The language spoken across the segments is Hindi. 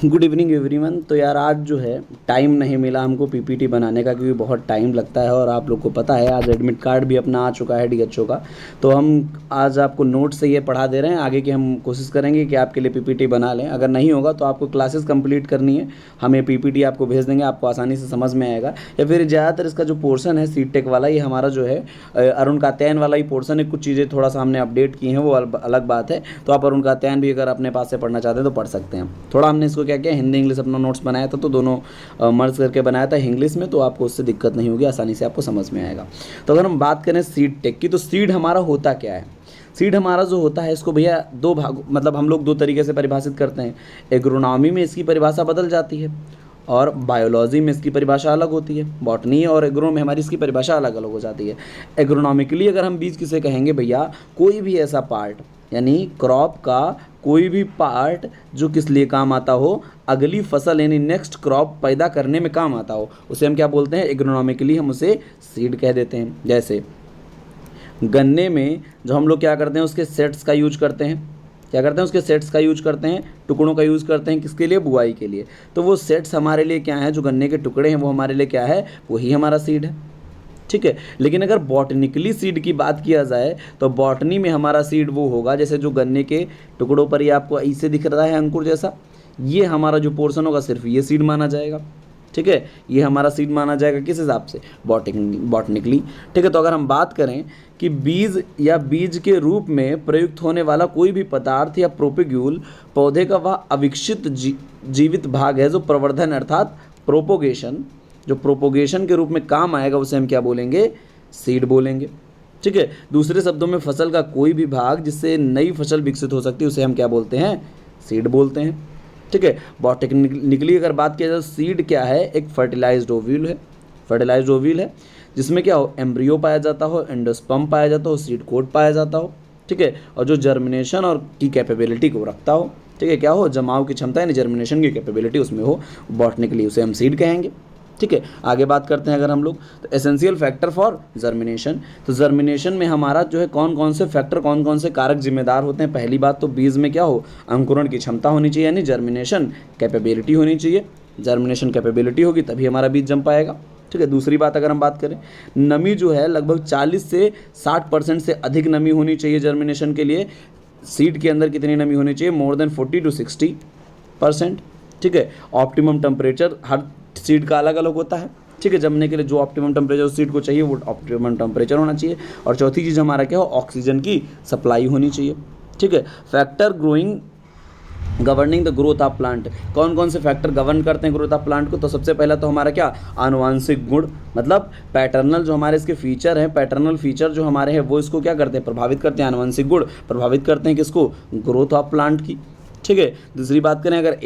Good evening everyone. तो यार आज जो है टाइम नहीं मिला हमको पीपीटी बनाने का, क्योंकि बहुत टाइम लगता है और आप लोग को पता है आज एडमिट कार्ड भी अपना आ चुका है डीएचओ का। तो हम आज आपको नोट से ये पढ़ा दे रहे हैं, आगे की हम कोशिश करेंगे कि आपके लिए पीपीटी बना लें। अगर नहीं होगा तो आपको क्लासेस कंप्लीट करनी है, हम ये पीपीटी आपको भेज देंगे, आपको आसानी से समझ में आएगा। या फिर ज़्यादातर इसका जो पोर्शन है सीट टेक वाला, ये हमारा जो है अरुण कात्यायन वाला ही पोर्शन है। कुछ चीज़ें थोड़ा सा हमने अपडेट की हैं, वो अलग बात है। तो आप अरुण कात्यायन भी अगर अपने पास से पढ़ना चाहते हैं तो पढ़ सकते हैं। थोड़ा हमने इसको क्या किया, हिंदी इंग्लिश अपना नोट्स बनाया था, तो दोनों मर्ज करके बनाया था इंग्लिश में, तो आपको उससे दिक्कत नहीं होगी, आसानी से आपको समझ में आएगा। तो अगर हम बात करें सीड टेक की, तो सीड हमारा होता क्या है। सीड हमारा जो होता है, इसको भैया दो भाग, मतलब हम लोग दो तरीके से परिभाषित करते हैं। एग्रोनॉमी में इसकी परिभाषा बदल जाती है और बायोलॉजी में इसकी परिभाषा अलग होती है। बॉटनी और एग्रो में हमारी इसकी परिभाषा अलग अलग हो जाती है। एग्रोनॉमिकली अगर हम बीज किसे कहेंगे भैया, कोई भी ऐसा पार्ट, यानी क्रॉप का कोई भी पार्ट जो किस लिए काम आता हो, अगली फसल यानी नेक्स्ट क्रॉप पैदा करने में काम आता हो, उसे हम क्या बोलते हैं, एग्रोनॉमिकली हम उसे सीड कह देते हैं। जैसे गन्ने में जो हम लोग क्या करते हैं, उसके सेट्स का यूज करते हैं। क्या करते हैं, उसके सेट्स का यूज करते हैं, टुकड़ों का यूज़ करते हैं, किसके लिए, बुआई के लिए। तो वो सेट्स हमारे लिए क्या है, जो गन्ने के टुकड़े हैं वो हमारे लिए क्या है, वही हमारा सीड है। ठीक है। लेकिन अगर बॉटनिकली सीड की बात किया जाए तो बॉटनी में हमारा सीड वो होगा, जैसे जो गन्ने के टुकड़ों पर ये आपको ऐसे दिख रहा है अंकुर जैसा, ये हमारा जो पोर्शन होगा सिर्फ ये सीड माना जाएगा। ठीक है, ये हमारा सीड माना जाएगा किस हिसाब से, बॉटनिकली। ठीक है। तो अगर हम बात करें कि बीज या बीज के रूप में प्रयुक्त होने वाला कोई भी पदार्थ या प्रोपेग्यूल पौधे का वह अविकसित जीवित भाग है जो प्रवर्धन अर्थात प्रोपोगेशन, जो प्रोपोगेशन के रूप में काम आएगा, उसे हम क्या बोलेंगे, सीड बोलेंगे। ठीक है। दूसरे शब्दों में फसल का कोई भी भाग जिससे नई फसल विकसित हो सकती है, उसे हम क्या बोलते हैं, सीड बोलते हैं। ठीक है। बॉटनिकली अगर बात किया जाए, सीड क्या है, एक फर्टिलाइज्ड ओव्यूल है। फर्टिलाइज्ड ओव्यूल है जिसमें क्या हो, एम्ब्रियो पाया जाता हो, एंडोस्पर्म पाया जाता हो, सीड कोड पाया जाता हो। ठीक है। और जो जर्मिनेशन और की कैपेबिलिटी को रखता हो, ठीक है, क्या हो, जमाव की क्षमता यानी जर्मिनेशन की कैपेबिलिटी उसमें हो, बॉटनिकली उसे हम सीड कहेंगे। ठीक है। आगे बात करते हैं अगर हम लोग, तो एसेंशियल फैक्टर फॉर जर्मिनेशन। तो जर्मिनेशन में हमारा जो है कौन कौन से फैक्टर, कौन कौन से कारक जिम्मेदार होते हैं। पहली बात तो बीज में क्या हो, अंकुरण की क्षमता होनी चाहिए, यानी जर्मिनेशन कैपेबिलिटी होनी चाहिए। जर्मिनेशन कैपेबिलिटी होगी तभी हमारा बीज जम पाएगा। ठीक है। दूसरी बात अगर हम बात करें, नमी जो है लगभग 40 से 60% से अधिक नमी होनी चाहिए जर्मिनेशन के लिए। सीड के अंदर कितनी नमी होनी चाहिए, मोर देन 40 to 60%। ठीक है। ऑप्टिमम टेम्परेचर हर सीड का अलग अलग होता है। ठीक है। जमने के लिए जो ऑप्टिमम टेम्परेचर सीड को चाहिए वो ऑप्टिमम टेम्परेचर होना चाहिए। और चौथी चीज़ हमारा क्या हो, ऑक्सीजन की सप्लाई होनी चाहिए। ठीक है। Factor growing governing the growth of plant, कौन कौन से फैक्टर गवर्न करते हैं ग्रोथ ऑफ प्लांट को। तो सबसे पहला तो हमारा क्या, आनुवांशिक गुण, मतलब पैटर्नल जो हमारे इसके फीचर हैं, पैटर्नल फीचर जो हमारे हैं वो इसको क्या करते हैं, प्रभावित करते हैं। आनुवांशिक गुण प्रभावित करते हैं किसको, ग्रोथ ऑफ प्लांट की। ठीक है। दूसरी बात करें अगर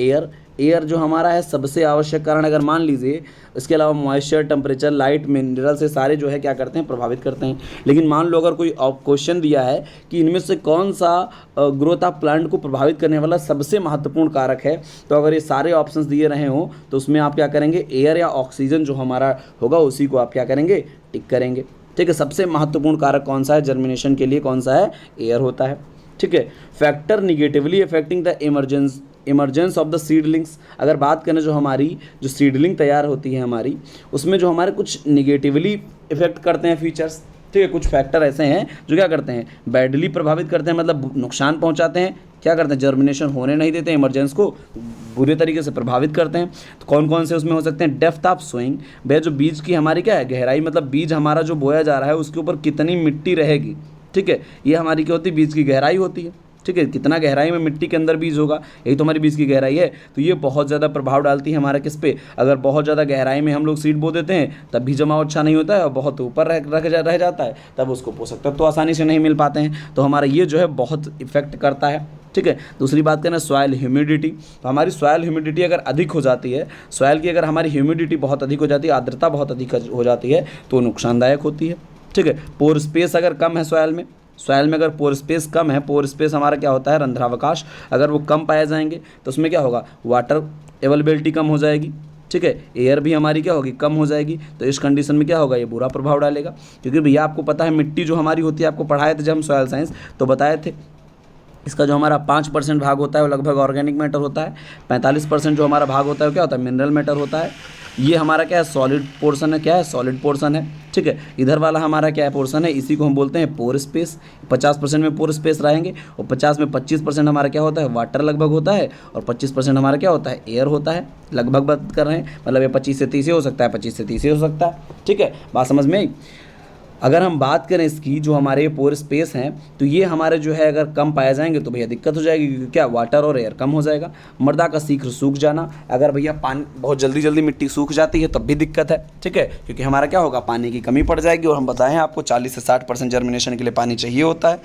एयर जो हमारा है सबसे आवश्यक कारण, अगर मान लीजिए इसके अलावा मॉइस्चर, टेम्परेचर, लाइट, मिनरल से सारे जो है क्या करते हैं, प्रभावित करते हैं। लेकिन मान लो अगर कोई क्वेश्चन दिया है कि इनमें से कौन सा ग्रोथ ऑफ प्लांट को प्रभावित करने वाला सबसे महत्वपूर्ण कारक है, तो अगर ये सारे ऑप्शंस दिए रहे हों तो उसमें आप क्या करेंगे, एयर या ऑक्सीजन जो हमारा होगा उसी को आप क्या करेंगे, टिक करेंगे। ठीक है। सबसे महत्वपूर्ण कारक कौन सा है जर्मिनेशन के लिए, कौन सा है, एयर होता है। ठीक है। Factor negatively affecting the emergence of the seedlings, अगर बात करें जो सीडलिंग तैयार होती है हमारी, उसमें जो हमारे कुछ निगेटिवली इफेक्ट करते हैं फीचर्स। ठीक है। कुछ फैक्टर ऐसे हैं जो क्या करते हैं, बैडली प्रभावित करते हैं, मतलब नुकसान पहुंचाते हैं, क्या करते हैं, जर्मिनेशन होने नहीं देते, इमरजेंस को बुरे तरीके से प्रभावित करते हैं। तो कौन कौन से उसमें हो सकते हैं, डेप्थ ऑफ सोइंग, वह जो बीज की हमारी क्या है, गहराई, मतलब बीज हमारा जो बोया जा रहा है उसके ऊपर कितनी मिट्टी रहेगी। ठीक है। ये हमारी क्या होती है, बीज की गहराई होती है। ठीक है। कितना गहराई में मिट्टी के अंदर बीज होगा, यही तो हमारी बीज की गहराई है। तो ये बहुत ज़्यादा प्रभाव डालती है हमारा किस पे, अगर बहुत ज़्यादा गहराई में हम लोग सीड बो देते हैं तब भी जमाव अच्छा नहीं होता है, और बहुत ऊपर रह जाता है तब उसको पोषक तत्व तो आसानी से नहीं मिल पाते हैं। तो हमारा ये जो है बहुत इफेक्ट करता है। ठीक है। दूसरी बात करें सॉयल ह्यूमिडिटी, तो हमारी सॉयल ह्यूमिडिटी अगर अधिक हो जाती है, सॉयल की अगर हमारी ह्यूमिडिटी बहुत अधिक हो जाती है, आर्द्रता बहुत अधिक हो जाती है, तो नुकसानदायक होती है। ठीक है। पोर स्पेस अगर कम है सॉयल में अगर पोर स्पेस कम है, पोर स्पेस हमारा क्या होता है, रंध्रावकाश, अगर वो कम पाए जाएंगे तो उसमें क्या होगा, वाटर अवेलेबिलिटी कम हो जाएगी। ठीक है। एयर भी हमारी क्या होगी, कम हो जाएगी। तो इस कंडीशन में क्या होगा, ये बुरा प्रभाव डालेगा। क्योंकि भैया आपको पता है मिट्टी जो हमारी होती है, आपको पढ़ाए थे जब हम सॉयल साइंस तो बताए थे इसका जो हमारा 5% भाग होता है वो लगभग ऑर्गेनिक मैटर होता है, 45% जो हमारा भाग होता है वो क्या होता है, मिनरल मैटर होता है। ये हमारा क्या है, सॉलिड पोर्शन है, क्या है, सॉलिड पोर्शन है, ठीक है। इधर वाला हमारा क्या है, पोर्शन है, इसी को हम बोलते हैं पोर स्पेस। 50% में पोर स्पेस रहेंगे, और 50 में 25% हमारा क्या होता है, वाटर लगभग होता है, और 25% हमारा क्या होता है, एयर होता है। लगभग बात कर रहे हैं, मतलब ये 25 से 30 हो सकता है, 25 से 30 हो सकता है, ठीक है, बात समझ में आई। अगर हम बात करें इसकी, जो हमारे पोर स्पेस हैं, तो ये हमारे जो है अगर कम पाए जाएंगे तो भैया दिक्कत हो जाएगी, क्योंकि क्या, वाटर और एयर कम हो जाएगा। मृदा का शीघ्र सूख जाना, अगर भैया पानी बहुत जल्दी जल्दी मिट्टी सूख जाती है तब भी दिक्कत है, ठीक है, क्योंकि हमारा क्या होगा, पानी की कमी पड़ जाएगी। और हम बताएं आपको 40 से 60% जर्मिनेशन के लिए पानी चाहिए होता है।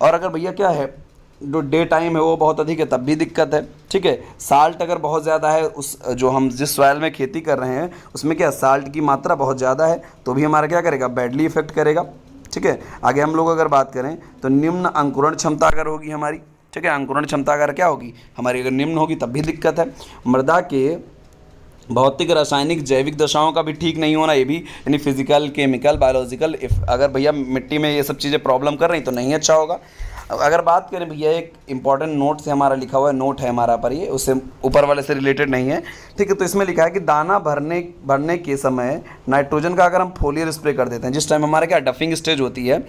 और अगर भैया क्या है, जो डे टाइम है वो बहुत अधिक है तब भी दिक्कत है, ठीक है। साल्ट अगर बहुत ज़्यादा है, उस जो हम जिस सॉइल में खेती कर रहे हैं उसमें क्या, साल्ट की मात्रा बहुत ज़्यादा है, तो भी हमारा क्या करेगा, बैडली इफेक्ट करेगा, ठीक है। आगे हम लोग अगर बात करें तो निम्न अंकुरण क्षमता अगर होगी हमारी, ठीक है, अंकुरण क्षमता अगर क्या होगी हमारी, अगर निम्न होगी तब भी दिक्कत है। मृदा के भौतिक, रासायनिक, जैविक दशाओं का भी ठीक नहीं होना, ये भी, यानी फिजिकल, केमिकल, बायोलॉजिकल, अगर भैया मिट्टी में ये सब चीज़ें प्रॉब्लम कर रही तो नहीं अच्छा होगा। अगर बात करें भैया, एक इंपॉर्टेंट नोट से हमारा लिखा हुआ है, नोट है हमारा पर, ये उससे ऊपर वाले से रिलेटेड नहीं है, ठीक है। तो इसमें लिखा है कि दाना भरने के समय नाइट्रोजन का अगर हम फोलियर स्प्रे कर देते हैं, जिस टाइम हमारा क्या, डफिंग स्टेज होती है,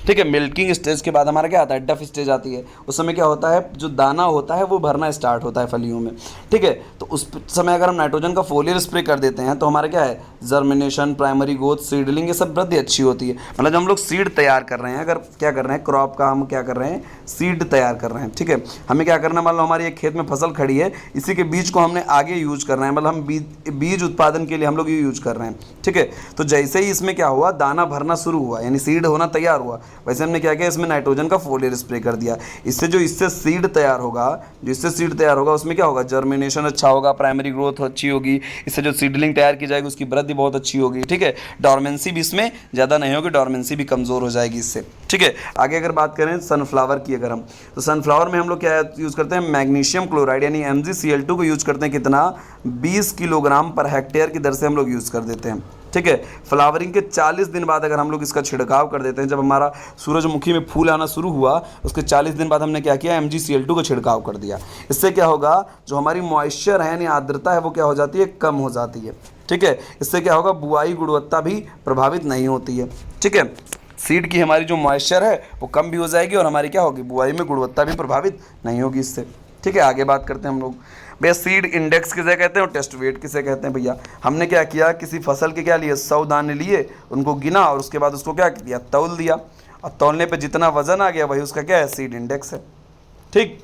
ठीक है, मिल्किंग स्टेज के बाद हमारा क्या आता है, डफ स्टेज आती है, उस समय क्या होता है, जो दाना होता है वो भरना स्टार्ट होता है फलियों में, ठीक है। तो उस समय अगर हम नाइट्रोजन का फोलियर स्प्रे कर देते हैं तो हमारा क्या है, जर्मिनेशन, प्राइमरी ग्रोथ, सीडलिंग, ये सब वृद्धि अच्छी होती है। मतलब जब हम लोग सीड तैयार कर रहे हैं, अगर क्या कर रहे हैं, क्रॉप का हम क्या कर रहे हैं, सीड तैयार कर रहे हैं, ठीक है। हमें क्या करना है, मान लो हमारी एक खेत में फसल खड़ी है, इसी के बीज को हमने आगे यूज करना है, मतलब हम बीज उत्पादन के लिए हम लोग ये यूज कर रहे हैं, ठीक है। तो जैसे ही इसमें क्या हुआ, दाना भरना शुरू हुआ, यानी सीड होना तैयार हुआ, वैसे हमने क्या किया, इसमें नाइट्रोजन का फोलियर स्प्रे कर दिया। इससे सीड तैयार होगा, जिससे सीड तैयार होगा उसमें क्या होगा, जर्मिनेशन अच्छा होगा, प्राइमरी ग्रोथ अच्छी होगी, इससे जो सीडलिंग तैयार की जाएगी उसकी वृद्धि बहुत अच्छी होगी, ठीक है। डॉर्मेंसी भी इसमें ज़्यादा नहीं होगी, डॉर्मेंसी भी कमज़ोर हो जाएगी इससे, ठीक है। आगे अगर बात करें सनफ्लावर की, अगर हम, तो सनफ्लावर में हम लोग क्या यूज़ करते हैं, मैग्नीशियम क्लोराइड यानी MgCl2 को यूज़ करते हैं, कितना, 20 किलोग्राम पर हेक्टेयर की दर से हम लोग यूज़ कर देते हैं, ठीक है। फ्लावरिंग के 40 दिन बाद अगर हम लोग इसका छिड़काव कर देते हैं, जब हमारा सूरजमुखी में फूल आना शुरू हुआ उसके 40 दिन बाद हमने क्या किया, MgCl2 का छिड़काव कर दिया। इससे क्या होगा, जो हमारी मॉइस्चर है यानी आर्द्रता है वो क्या हो जाती है, कम हो जाती है, ठीक है। इससे क्या होगा, बुआई गुणवत्ता भी प्रभावित नहीं होती है, ठीक है। सीड की हमारी जो मॉइस्चर है वो कम भी हो जाएगी और हमारी क्या होगी, बुआई में गुणवत्ता भी प्रभावित नहीं होगी इससे, ठीक है। आगे बात करते हैं हम लोग, भैया सीड इंडेक्स किसे कहते हैं और टेस्ट वेट किसे कहते हैं। भैया हमने क्या किया, किसी फसल के क्या लिए, 100 दाने लिए, उनको गिना और उसके बाद उसको क्या किया, तौल दिया, और तौलने पे जितना वजन आ गया वही उसका क्या है, सीड इंडेक्स है, ठीक।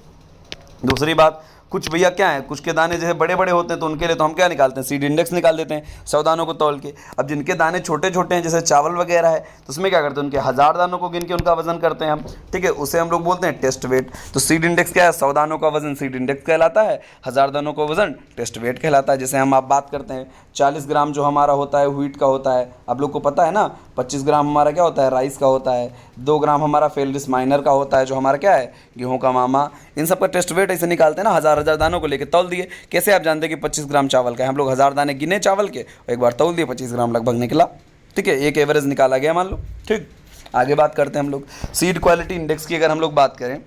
दूसरी बात, कुछ भैया क्या है, कुछ के दाने जैसे बड़े बड़े होते हैं तो उनके लिए तो हम क्या निकालते हैं, सीड इंडेक्स निकाल देते हैं 100 दानों को तौल के। अब जिनके दाने छोटे छोटे हैं जैसे चावल वगैरह है तो उसमें क्या करते हैं, उनके 1000 दानों को गिन के उनका वजन करते हैं हम, ठीक है, उसे हम लोग बोलते हैं टेस्ट वेट। तो सीड इंडेक्स क्या है, 100 दानों का वजन सीड इंडेक्स कहलाता है, 1000 दानों का वजन टेस्ट वेट कहलाता है। जैसे हम आप बात करते हैं 40 ग्राम जो हमारा होता है व्हीट का होता है, आप लोग को पता है ना, 25 ग्राम हमारा क्या होता है, राइस का होता है, 2 ग्राम हमारा फेल्डिस माइनर का होता है जो हमारा क्या है, गेहूं का मामा। इन सब का टेस्ट वेट ऐसे निकालते हैं ना, 1000 दानों को लेकर तौल दिए। कैसे आप जानते हैं कि 25 ग्राम चावल का है, हम लोग 1000 दाने गिने चावल के, एक बार तौल दिए, 25 ग्राम लगभग निकला, ठीक है, एक एवरेज निकाला गया मान लो, ठीक। आगे बात करते हैं हम लोग सीड क्वालिटी इंडेक्स की। अगर हम लोग बात करें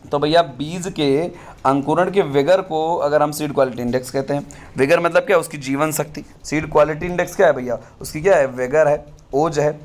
तो भैया बीज के अंकुरण के विगर को अगर हम सीड क्वालिटी इंडेक्स कहते हैं। विगर मतलब क्या, उसकी जीवन शक्ति। सीड क्वालिटी इंडेक्स क्या है भैया, उसकी क्या है, विगर है, ओज है,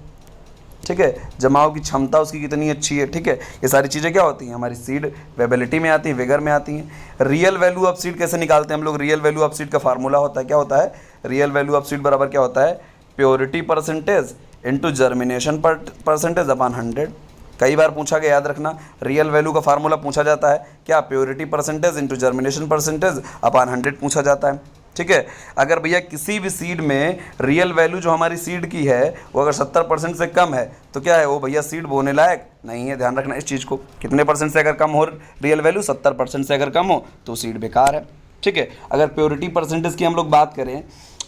ठीक है, जमाव की क्षमता उसकी कितनी अच्छी है, ठीक है। ये सारी चीज़ें क्या होती हैं, हमारी सीड वेबिलिटी में आती हैं, विगर में आती हैं। रियल वैल्यू ऑफ सीड कैसे निकालते हैं हम लोग, रियल वैल्यू ऑफ सीड का फार्मूला होता है, क्या होता है, रियल वैल्यू ऑफ सीड बराबर क्या होता है, purity percentage into germination percentage upon 100। कई बार पूछा गया, याद रखना, रियल वैल्यू का फार्मूला पूछा जाता है क्या, purity percentage into germination percentage upon 100 पूछा जाता है, ठीक है। अगर भैया किसी भी सीड में रियल वैल्यू जो हमारी सीड की है वो अगर 70% से कम है तो क्या है वो भैया सीड बोने लायक नहीं है। ध्यान रखना इस चीज़ को, कितने परसेंट से अगर कम हो रियल वैल्यू, 70% से अगर कम हो तो सीड बेकार है, ठीक है। अगर प्योरिटी परसेंटेज की हम लोग बात करें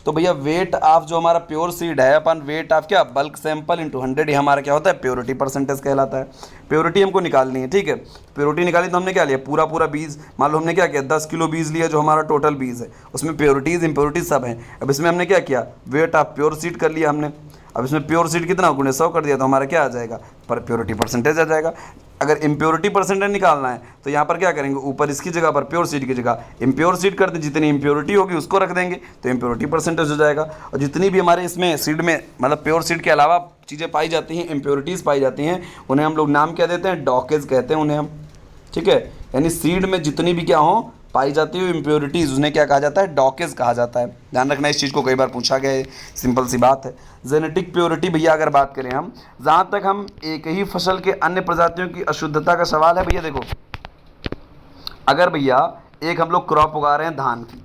तो भैया वेट ऑफ जो हमारा प्योर सीड है अपन वेट ऑफ क्या, बल्क सैंपल इंटू 100, ये हमारा क्या होता है, प्योरिटी परसेंटेज कहलाता है। प्योरिटी हमको निकालनी है, ठीक है। प्योरिटी निकाली तो हमने क्या लिया, पूरा पूरा बीज, मान लो हमने क्या किया, 10 किलो बीज लिया जो हमारा टोटल बीज है, उसमें प्योरिटीज़ इम्प्योरिटीज़ सब हैं। अब इसमें हमने क्या किया, वेट ऑफ प्योर सीड कर लिया हमने। अब इसमें प्योर सीड कितना गुणे 100 कर दिया तो हमारा क्या आ जाएगा, पर प्योरिटी परसेंटेज आ जाएगा। अगर इम्प्योरिटी परसेंटेज निकालना है तो यहाँ पर क्या करेंगे, ऊपर इसकी जगह पर प्योर सीड की जगह इम्प्योर सीड कर दें, जितनी इम्प्योरिटी होगी उसको रख देंगे तो इम्प्योरिटी परसेंटेज हो जाएगा। और जितनी भी हमारे इसमें सीड में मतलब प्योर सीड के अलावा चीज़ें पाई जाती हैं, इम्प्योरिटीज़ पाई जाती हैं, उन्हें हम लोग नाम क्या देते हैं, डॉकेज कहते हैं उन्हें हम, ठीक है। यानी सीड में जितनी भी क्या हो पाई जाती है इम्प्योरिटीज़, उन्हें क्या कहा जाता है, डॉकेज कहा जाता है। ध्यान रखना इस चीज़ को, कई बार पूछा गया है, सिंपल सी बात है। जेनेटिक प्योरिटी भैया अगर बात करें हम, जहाँ तक हम एक ही फसल के अन्य प्रजातियों की अशुद्धता का सवाल है भैया, देखो अगर भैया एक हम लोग क्रॉप उगा रहे हैं धान की,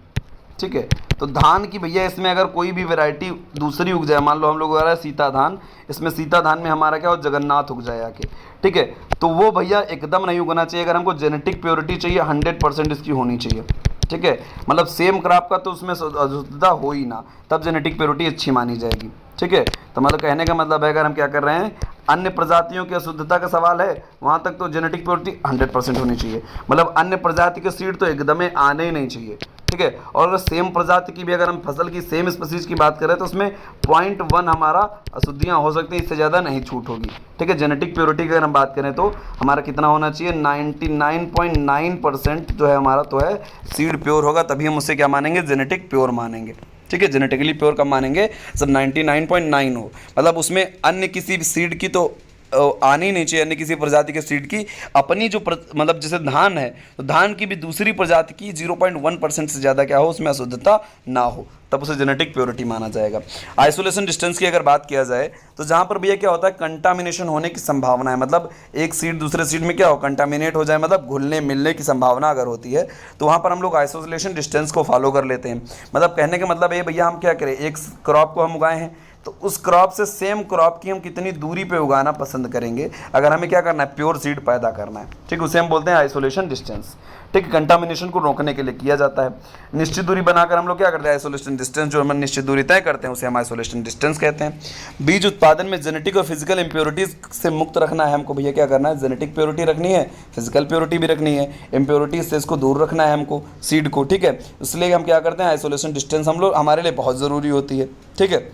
ठीक है, तो धान की भैया इसमें अगर कोई भी वैरायटी दूसरी उग जाए, मान लो हम लोग उगा रहे हैं सीता धान, इसमें सीता धान में हमारा क्या हो, जगन्नाथ उग जाए आके, ठीक है, तो वो भैया एकदम नहीं उगना चाहिए। अगर हमको जेनेटिक प्योरिटी चाहिए 100% इसकी होनी चाहिए, ठीक है, मतलब सेम क्रॉप का तो उसमें अशुद्धता हो ही ना, तब जेनेटिक प्योरिटी अच्छी मानी जाएगी, ठीक है। तो मतलब कहने का मतलब है अगर हम क्या कर रहे हैं, अन्य प्रजातियों की अशुद्धता का सवाल है, वहाँ तक तो जेनेटिक प्योरिटी 100% होनी चाहिए, मतलब अन्य प्रजाति के सीड तो एकदम आने ही नहीं चाहिए, ठीक है। और अगर सेम प्रजाति की भी अगर हम फसल की सेम स्पीसीज की बात करें तो उसमें 0.1 हमारा अशुद्धियाँ हो सकती हैं, इससे ज़्यादा नहीं छूट होगी, ठीक है। जेनेटिक प्योरिटी की अगर हम बात करें तो हमारा कितना होना चाहिए, 99.9% जो है हमारा तो है सीड प्योर होगा, तभी हम उससे क्या मानेंगे, जेनेटिक प्योर मानेंगे, ठीक है। जेनेटिकली प्योर कब मानेंगे, जब 99.9 हो, मतलब उसमें अन्य किसी भी सीड की तो आनी ही नहीं चाहिए, अन्य किसी प्रजाति के सीड की अपनी जो मतलब जैसे धान है तो धान की भी दूसरी प्रजाति की 0.1% से ज़्यादा क्या हो, उसमें अशुद्धता ना हो, तब उसे जेनेटिक प्योरिटी माना जाएगा। आइसोलेशन डिस्टेंस की अगर बात किया जाए तो जहाँ पर भैया क्या होता है, कंटामिनेशन होने की संभावना है, मतलब एक सीड दूसरे सीड में क्या हो, कंटामिनेट हो जाए, मतलब घुलने मिलने की संभावना अगर होती है तो वहाँ पर हम लोग आइसोलेशन डिस्टेंस को फॉलो कर लेते हैं। मतलब कहने का मतलब ये भैया हम क्या करें, एक क्रॉप को हम उगाए हैं तो उस क्रॉप से सेम क्रॉप की हम कितनी दूरी पे उगाना पसंद करेंगे, अगर हमें क्या करना है, प्योर सीड पैदा करना है, ठीक, उसे हम बोलते हैं आइसोलेशन डिस्टेंस, ठीक। कंटामिनेशन को रोकने के लिए किया जाता है। निश्चित दूरी बनाकर हम लोग क्या करते हैं, आइसोलेशन डिस्टेंस जो हम निश्चित दूरी तय करते हैं उसे हम आइसोलेशन डिस्टेंस कहते हैं। बीज उत्पादन में जेनेटिक और फिजिकल इम्प्योरिटीज से मुक्त रखना है हमको भैया, क्या करना है, जेनेटिक प्योरिटी रखनी है, फिजिकल प्योरिटी भी रखनी है, इम्प्योरिटीज से इसको दूर रखना है हमको सीड को, ठीक है। इसलिए हम क्या करते हैं, आइसोलेशन डिस्टेंस हम लोग हमारे लिए बहुत ज़रूरी होती है, ठीक है।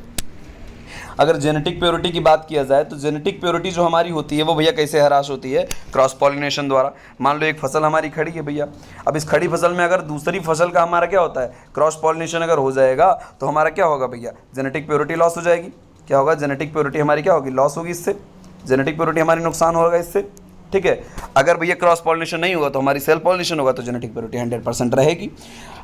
अगर जेनेटिक प्योरिटी की बात किया जाए तो जेनेटिक प्योरिटी जो हमारी होती है वो भैया कैसे हरास होती है, क्रॉस पॉलिनेशन द्वारा। मान लो एक फसल हमारी खड़ी है भैया, अब इस खड़ी फसल में अगर दूसरी फसल का हमारा क्या होता है, क्रॉस पॉलिनेशन अगर हो जाएगा तो हमारा क्या होगा भैया, जेनेटिक प्योरिटी लॉस हो जाएगी। क्या होगा, जेनेटिक प्योरिटी हमारी क्या होगी, लॉस होगी, इससे जेनेटिक प्योरिटी हमारी नुकसान होगा इससे, ठीक है। अगर भैया क्रॉस पॉलिनेशन नहीं होगा तो हमारी सेल्फ पॉलिनेशन होगा, तो जेनेटिक प्योरिटी 100% रहेगी।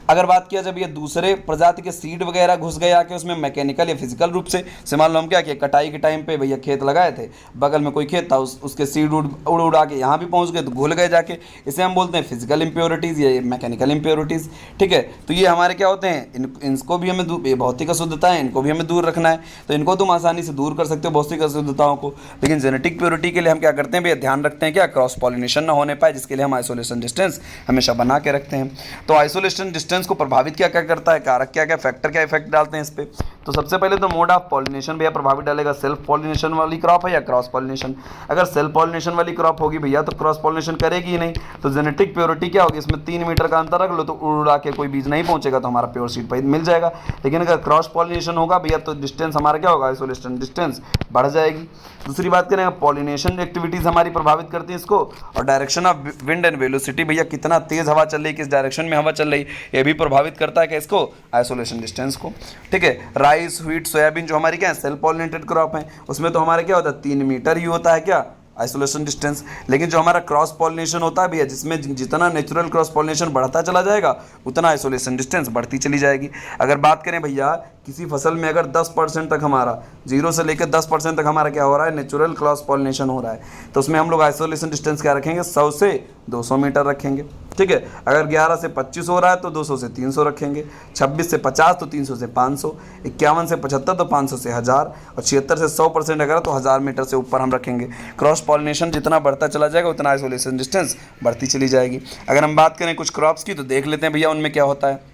अगर बात किया जब ये दूसरे प्रजाति के सीड वगैरह घुस गए आके उसमें मैकेनिकल या फिजिकल रूप से मान लो हम क्या किए, कटाई के टाइम पे भैया खेत लगाए थे, बगल में कोई खेत था, उसके सीड उड़ उड़ा के यहाँ भी पहुँच गए तो घुल गए जाके, इसे हम बोलते हैं फिजिकल इम्प्योरिटीज़ या मैकेनिकल इम्प्योरिटीज़, ठीक है। तो ये हमारे क्या होते हैं, इनको भी हमें भौतिक अशुद्धता है, इनको भी हमें दूर रखना है, तो इनको तुम आसानी से दूर कर सकते हो भौतिक अशुद्धताओं को। लेकिन जेनेटिक प्योरिटी के लिए हम क्या करते हैं भैया, ध्यान रखते हैं क्या, क्रॉस पॉलिनेशन ना होने पाए, जिसके लिए हम आइसोलेशन डिस्टेंस हमेशा बना के रखते हैं। तो आइसोलेशन डिस्टेंस को प्रभावित क्या क्या करता है, कारक क्या क्या, फैक्टर क्या इफेक्ट डालते हैं इस पे। तो सबसे पहले तो मोड ऑफ पॉलिनेशन भैया प्रभावित डालेगा, सेल्फ पॉलिनेशन वाली क्रॉप है या क्रॉस पॉलिनेशन। अगर सेल्फ पॉलिनेशन वाली क्रॉप होगी भैया तो क्रॉस पॉलिनेशन करेगी ही नहीं, तो जेनेटिक प्योरिटी क्या होगी, इसमें 3 मीटर का अंतर रख लो तो उड़ा के कोई बीज नहीं पहुंचेगा तो हमारा प्योर सीड मिल जाएगा। लेकिन अगर क्रॉस पॉलिनेशन होगा भैया तो डिस्टेंस हमारा क्या होगा, आइसोलेशन डिस्टेंस बढ़ जाएगी। दूसरी बात करें, पॉलिनेशन एक्टिविटीज़ हमारी प्रभावित करती है इसको, और direction of wind and velocity भैया कितना तेज हवा चल रही, किस डायरेक्शन में हवा चल रही, ये भी प्रभावित करता है क्या इसको, आइसोलेशन डिस्टेंस को, ठीक है। राइस, व्हीट, सोयाबीन जो हमारी क्या है, सेल्फ पॉलिनेटेड क्रॉप है, उसमें तो हमारा क्या होता है, 3 मीटर ही होता है क्या, आइसोलेशन डिस्टेंस। लेकिन जो हमारा क्रॉस पॉलिनेशन होता है भैया, जिसमें जितना नेचुरल क्रॉस पॉलिनेशन बढ़ता चला जाएगा उतना आइसोलेशन डिस्टेंस बढ़ती चली जाएगी। अगर बात करें भैया किसी फसल में अगर 10% तक हमारा 0 से लेकर 10% तक हमारा क्या हो रहा है, नेचुरल क्रॉस पॉलिनेशन हो रहा है, तो उसमें हम लोग आइसोलेशन डिस्टेंस क्या रखेंगे, 100 से 200 मीटर रखेंगे, ठीक है। अगर 11 से 25 हो रहा है तो 200 से 300 रखेंगे, 26 से 50 तो 300 से 500, 51 से 75 तो 500 से 1000, और 76 से 100% अगर तो 1000 मीटर से ऊपर हम रखेंगे। क्रॉस पॉलिनेशन जितना बढ़ता चला जाएगा उतना आइसोलेशन डिस्टेंस बढ़ती चली जाएगी। अगर हम बात करें कुछ क्रॉप्स की तो देख लेते हैं भैया उनमें क्या होता है।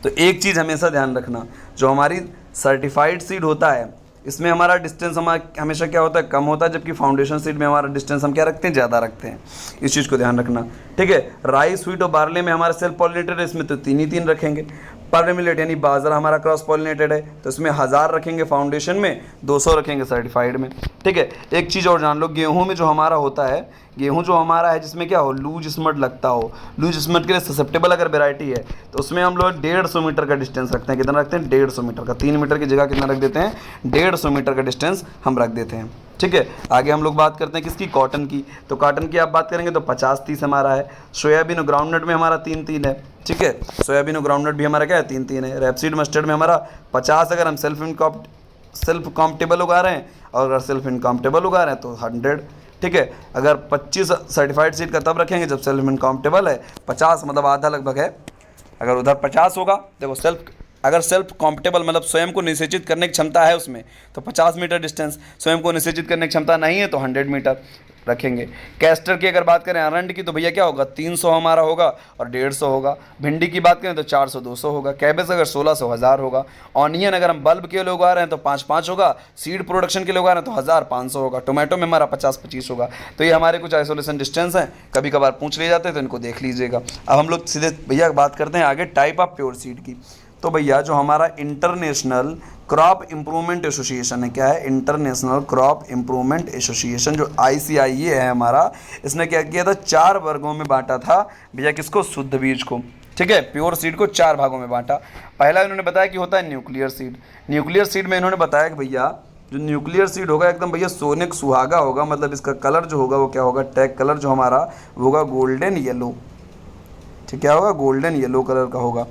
तो एक चीज़ हमेशा ध्यान रखना, जो हमारी सर्टिफाइड सीड होता है इसमें हमारा डिस्टेंस हमेशा क्या होता है, कम होता है, जबकि फाउंडेशन सीड में हमारा डिस्टेंस हम क्या रखते हैं, ज़्यादा रखते हैं। इस चीज़ को ध्यान रखना, ठीक है। राइस, व्हीट और बार्ले में हमारे सेल्फ पॉलिनेटेड है, इसमें तो 3 ही 3 रखेंगे। परमिलेट यानी बाजरा हमारा क्रॉस पॉलिनेटेड है तो इसमें 1000 रखेंगे फाउंडेशन में, 200 रखेंगे सर्टिफाइड में। ठीक है, एक चीज़ और जान लो, गेहूं में जो हमारा होता है, गेहूं जो हमारा है जिसमें क्या हो, लूज स्मड लगता हो, लूज स्मड के लिए ससेप्टेबल अगर वेराइटी है तो उसमें हम लोग 150 मीटर का डिस्टेंस रखते हैं। कितना रखते हैं? 150 मीटर का। 3 मीटर की जगह कितना रख देते हैं? 150 मीटर का डिस्टेंस हम रख देते हैं। ठीक है, आगे हम लोग बात करते हैं किसकी? कॉटन की। तो कॉटन की आप बात करेंगे तो 50-30 हमारा है। सोयाबीन और ग्राउंडनट में हमारा 3-3 है। ठीक है, सोयाबीन और ग्राउंडनट भी हमारा क्या है? 3-3 है। रैपसीड मस्टर्ड में हमारा 50 अगर हम सेल्फ कॉम्प्टेबल उगा रहे हैं और अगर सेल्फ इनकॉम्प्टेबल उगा रहे हैं तो 100। ठीक है, अगर 25 सर्टिफाइड सीड का तब रखेंगे जब सेल्फ इनकॉम्प्टेबल है, 50 मतलब आधा लगभग है। अगर उधर 50 होगा, देखो अगर सेल्फ कॉम्प्टेबल मतलब स्वयं को निषेचित करने की क्षमता है उसमें तो 50 मीटर डिस्टेंस, स्वयं को निषेचित करने की क्षमता नहीं है तो 100 मीटर रखेंगे। कैस्टर की अगर बात करें अरंड की तो भैया क्या होगा? 300 हमारा होगा और 150 होगा। भिंडी की बात करें तो 400-200 होगा। कैबेज अगर 1600-1000 होगा। ऑनियन अगर हम बल्ब के लिए उगा रहे हैं तो 5-5 होगा। सीड प्रोडक्शन के लिए उगा रहे हैं तो 1500 होगा। टोमेटो में हमारा 50-25 होगा। तो ये हमारे कुछ आइसोलेशन डिस्टेंस हैं, कभी कभार पूछ लिए जाते हैं तो इनको देख लीजिएगा। अब हम लोग सीधे भैया बात करते हैं आगे टाइप ऑफ प्योर सीड की। तो भैया जो हमारा इंटरनेशनल क्रॉप इम्प्रूवमेंट एसोसिएशन है, क्या है? इंटरनेशनल क्रॉप इम्प्रूवमेंट एसोसिएशन जो ICIA है हमारा, इसने क्या किया था? 4 वर्गों में बांटा था भैया। किसको? शुद्ध बीज को। ठीक है, प्योर सीड को 4 भागों में बांटा। पहला इन्होंने बताया कि होता है न्यूक्लियर सीड। न्यूक्लियर सीड में इन्होंने बताया कि भैया जो न्यूक्लियर सीड होगा एकदम भैया सोने का सुहागा होगा, मतलब इसका कलर जो होगा वो क्या होगा? टैग कलर जो हमारा होगा गोल्डन येलो। ठीक, क्या होगा? गोल्डन येलो कलर का होगा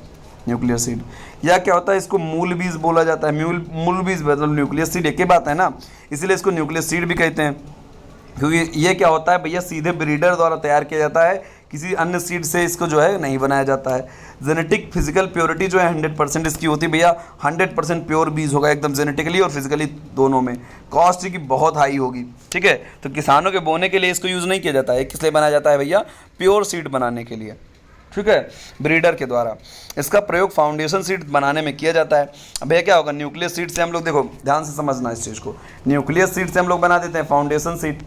न्यूक्लियर सीड। या क्या होता है? इसको मूल बीज बोला जाता है। मूल बीज मतलब न्यूक्लियर सीड एक ही बात है ना, इसीलिए इसको न्यूक्लियर सीड भी कहते हैं। क्योंकि ये क्या होता है भैया? सीधे ब्रीडर द्वारा तैयार किया जाता है, किसी अन्य सीड से इसको जो है नहीं बनाया जाता है। जेनेटिक फिजिकल प्योरिटी जो है 100% इसकी होती है भैया। 100% प्योर बीज होगा एकदम, जेनेटिकली और फिजिकली दोनों में। कॉस्ट की बहुत हाई होगी। ठीक है, तो किसानों के बोने के लिए इसको यूज़ नहीं किया जाता है। किस लिए बनाया जाता है भैया? प्योर सीड बनाने के लिए। ठीक है, ब्रीडर के द्वारा इसका प्रयोग फाउंडेशन सीड बनाने में किया जाता है। अब ये क्या होगा? न्यूक्लियर सीड से हम लोग, देखो ध्यान से समझना इस चीज़ को, न्यूक्लियर सीड से हम लोग बना देते हैं फाउंडेशन सीड।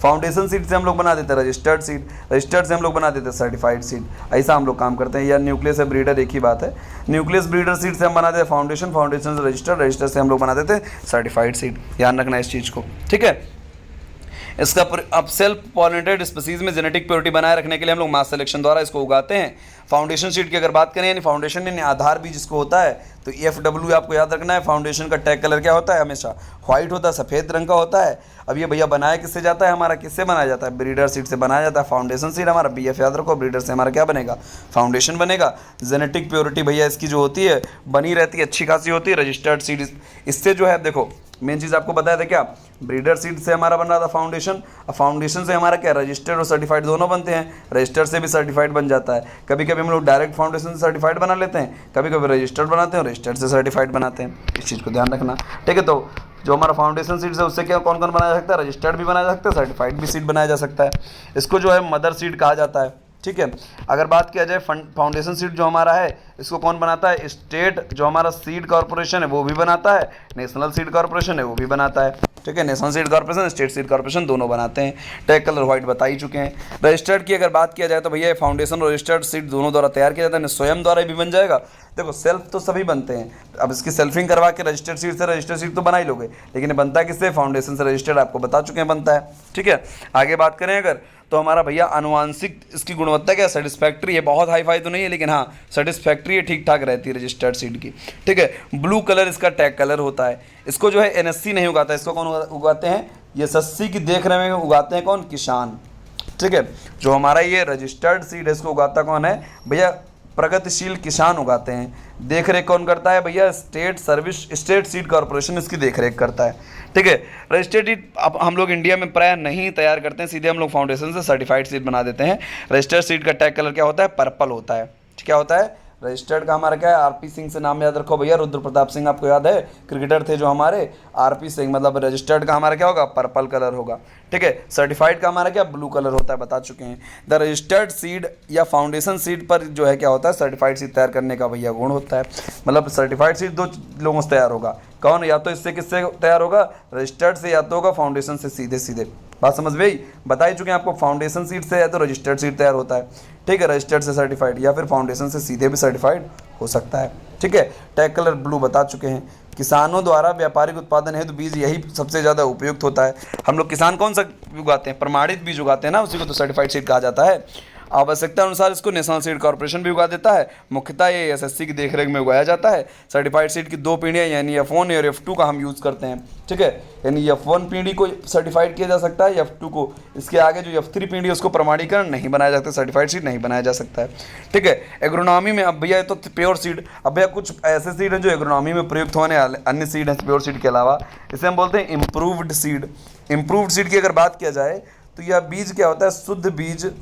फाउंडेशन सीड से हम लोग बना देते हैं रजिस्टर्ड सीड। रजिस्टर्ड से हम लोग बना देते हैं सर्टिफाइड सीड। ऐसा हम लोग काम करते हैं। या न्यूक्लियस से ब्रीडर एक ही बात है। न्यूक्लियस ब्रीडर सीड से हम बना देते हैं फाउंडेशन, फाउंडेशन से रजिस्टर्ड, रजिस्टर्ड से हम लोग बना देते हैं सर्टिफाइड सीड। ध्यान रखना इस चीज़ को। ठीक है, इसका अब सेल्फ पॉलिनेटेड स्पीसीज में जेनेटिक प्योरिटी बनाए रखने के लिए हम लोग मास सिलेक्शन द्वारा इसको उगाते हैं। फाउंडेशन सीड की अगर बात करें, यानी फाउंडेशन यानी आधार बीज जिसको होता है, तो FW आपको याद रखना है। फाउंडेशन का टैग कलर क्या होता है? हमेशा व्हाइट होता है, सफ़ेद रंग का होता है। अब ये भैया बनाया किससे जाता है? हमारा किससे बनाया जाता है? ब्रीडर सीड से बनाया जाता है। फाउंडेशन सीड हमारा BF याद रखो, ब्रीडर से हमारा क्या बनेगा? फाउंडेशन बनेगा। जेनेटिक प्योरिटी भैया इसकी जो होती है बनी रहती है, अच्छी खासी होती है। रजिस्टर्ड सीड इससे जो है, देखो मेन चीज़ आपको बताया था क्या? ब्रीडर सीड से हमारा बन रहा था फाउंडेशन, और फाउंडेशन से हमारा क्या? रजिस्टर्ड और सर्टिफाइड दोनों बनते हैं। रजिस्टर्ड से भी सर्टिफाइड बन जाता है। कभी कभी हम लोग डायरेक्ट फाउंडेशन से सर्टिफाइड बना लेते हैं, कभी कभी रजिस्टर्ड बनाते हैं और रजिस्टर्ड से सर्टिफाइड बनाते हैं। इस चीज़ को ध्यान रखना। ठीक है, तो जो हमारा फाउंडेशन सीड है उससे क्या कौन कौन बनाया जा सकता है? रजिस्टर्ड भी बनाया जा सकता है, सर्टिफाइड भी सीड बनाया जा सकता है। इसको जो है मदर सीड कहा जाता है। ठीक है, अगर बात किया जाए फाउंडेशन सीड जो हमारा है इसको कौन बनाता है? स्टेट जो हमारा सीड कॉर्पोरेशन है वो भी बनाता है, नेशनल सीड कॉर्पोरेशन है वो भी बनाता है। ठीक है, national seed corporation, state seed corporation दोनों बनाते हैं। टैग कलर व्हाइट बता ही चुके हैं। रजिस्टर्ड की अगर बात किया जाए तो भैया फाउंडेशन और रजिस्टर्ड सीड दोनों द्वारा तैयार किया जाता है, स्वयं द्वारा भी बन जाएगा। देखो सेल्फ तो सभी बनते हैं, अब इसकी सेल्फिंग करवा के रजिस्टर्ड सीड से रजिस्टर्ड सीड तो बना ही लोगे, लेकिन बनता है किससे? फाउंडेशन से रजिस्टर्ड, आपको बता चुके हैं बनता है। ठीक है, आगे बात करें अगर तो हमारा भैया अनुवांशिक इसकी गुणवत्ता क्या? सेटिस्फैक्ट्री है, बहुत हाई फाई तो नहीं है, लेकिन हाँ सेटिस्फैक्ट्री है, ठीक ठाक रहती है रजिस्टर्ड सीड की। ठीक है, ब्लू कलर इसका टैग कलर होता है। इसको जो है NSC नहीं उगाता है, इसको कौन उगाते हैं? ये सस्सी की देख रहे में उगाते हैं कौन? किसान। ठीक है, जो हमारा ये रजिस्टर्ड सीड है इसको उगाता कौन है भैया? प्रगतिशील किसान उगाते हैं। देख रेख कौन करता है भैया? स्टेट सीड कॉर्पोरेशन इसकी देख रेख करता है। ठीक है, रजिस्टर्ड सीड अब हम लोग इंडिया में प्राय नहीं तैयार करते हैं, सीधे हम लोग फाउंडेशन से सर्टिफाइड सीड बना देते हैं। रजिस्टर्ड सीड का टैग कलर क्या होता है? पर्पल होता है। क्या होता है? रजिस्टर्ड का हमारा क्या है? RP सिंह से नाम याद रखो भैया। रुद्र प्रताप सिंह आपको याद है, क्रिकेटर थे जो हमारे, RP सिंह। मतलब रजिस्टर्ड का हमारा क्या होगा? पर्पल कलर होगा। ठीक है, सर्टिफाइड का हमारा क्या? ब्लू कलर होता है, बता चुके हैं। द रजिस्टर्ड सीड या फाउंडेशन सीड पर जो है क्या होता है? सर्टिफाइड सीड तैयार करने का भैया गुण होता है। मतलब सर्टिफाइड सीड 2 लोगों से तैयार होगा। कौन? या तो इससे किससे तैयार होगा? रजिस्टर्ड से, या तो होगा फाउंडेशन से सीधे सीधे। बात समझ में आई। बता ही चुके हैं आपको, फाउंडेशन सीड से है तो रजिस्टर्ड सीड तैयार होता है, ठीक है, रजिस्टर्ड से सर्टिफाइड, या फिर फाउंडेशन से सीधे भी सर्टिफाइड हो सकता है, ठीक है। टैग कलर ब्लू बता चुके हैं। किसानों द्वारा व्यापारिक उत्पादन हेतु बीज यही सबसे ज़्यादा उपयुक्त होता है। हम लोग किसान कौन सा उगाते हैं, प्रमाणित बीज उगाते हैं ना, उसी को तो सर्टिफाइड सीड कहा जाता है। आवश्यकता अनुसार इसको नेशनल सीड कॉर्पोरेशन भी उगा देता है। मुख्यतः ये एसएससी की देखरेख में उगाया जाता है। सर्टिफाइड सीड की 2 पीढ़ियाँ यानी F1 और F2 का हम यूज़ करते हैं, ठीक है। यानी F1 पीढ़ी को सर्टिफाइड किया जा सकता है, F2 को, इसके आगे जो F3 पीढ़ी है उसको प्रमाणीकरण नहीं बनाया जा सकता, सर्टिफाइड सीड नहीं बनाया जा सकता है, ठीक है। एग्रोनॉमी में अब भैया तो प्योर सीड, अब भैया कुछ ऐसे सीड हैं जो एग्रोनॉमी में प्रयुक्त होने वाले अन्य सीड हैं प्योर सीड के अलावा, इसे हम बोलते हैं इम्प्रूव्ड सीड। इम्प्रूव्ड सीड की अगर बात किया जाए तो यह बीज क्या होता है, शुद्ध बीज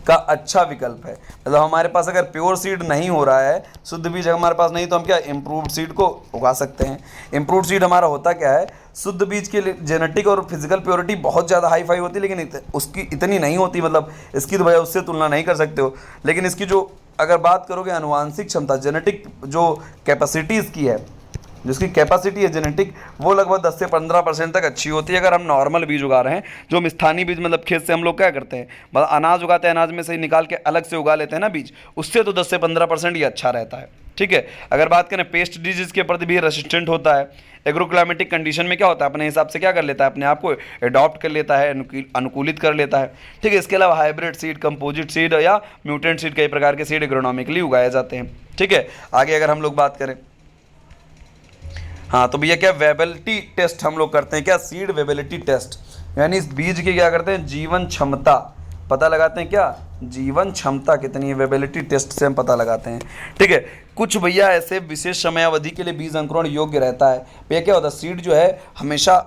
का अच्छा विकल्प है। मतलब हमारे पास अगर प्योर सीड नहीं हो रहा है, शुद्ध बीज हमारे पास नहीं, तो हम क्या इम्प्रूव्ड सीड को उगा सकते हैं। इम्प्रूव्ड सीड हमारा होता क्या है, शुद्ध बीज के लिए जेनेटिक और फिजिकल प्योरिटी बहुत ज़्यादा हाई फाई होती है, लेकिन उसकी इतनी नहीं होती, मतलब इसकी तो भैया उससे तुलना नहीं कर सकते हो। लेकिन इसकी जो अगर बात करोगे अनुवांशिक क्षमता, जेनेटिक जो कैपेसिटी इसकी है, जिसकी कैपेसिटी है जेनेटिक, वो लगभग 10 से 15% तक अच्छी होती है अगर हम नॉर्मल बीज उगा रहे हैं। जो हम स्थानीय बीज मतलब खेत से हम लोग क्या करते हैं, मतलब अनाज उगाते हैं, अनाज में से निकाल के अलग से उगा लेते हैं ना बीज, उससे तो 10 से 15% ये अच्छा रहता है, ठीक है। अगर बात करें पेस्ट डिजीज के प्रति भी रेसिस्टेंट होता है। एग्रोक्लाइमेटिक कंडीशन में क्या होता है, अपने हिसाब से क्या कर लेता है, अपने आप को अडॉप्ट कर लेता है, अनुकूलित कर लेता है, ठीक है। इसके अलावा हाइब्रिड सीड, कंपोजिट सीड या म्यूटेंट सीड, कई प्रकार के सीड एग्रोनॉमिकली उगाए जाते हैं, ठीक है। आगे अगर हम लोग बात करें, हाँ, तो भैया क्या वेबिलिटी टेस्ट हम लोग करते हैं, क्या सीड वेबिलिटी टेस्ट, यानी इस बीज की क्या करते हैं, जीवन क्षमता पता लगाते हैं। क्या जीवन क्षमता कितनी है, वेबिलिटी टेस्ट से हम पता लगाते हैं, ठीक है। कुछ भैया ऐसे विशेष समयावधि के लिए बीज अंकुरण योग्य रहता है। भैया क्या होता है, सीड जो है हमेशा,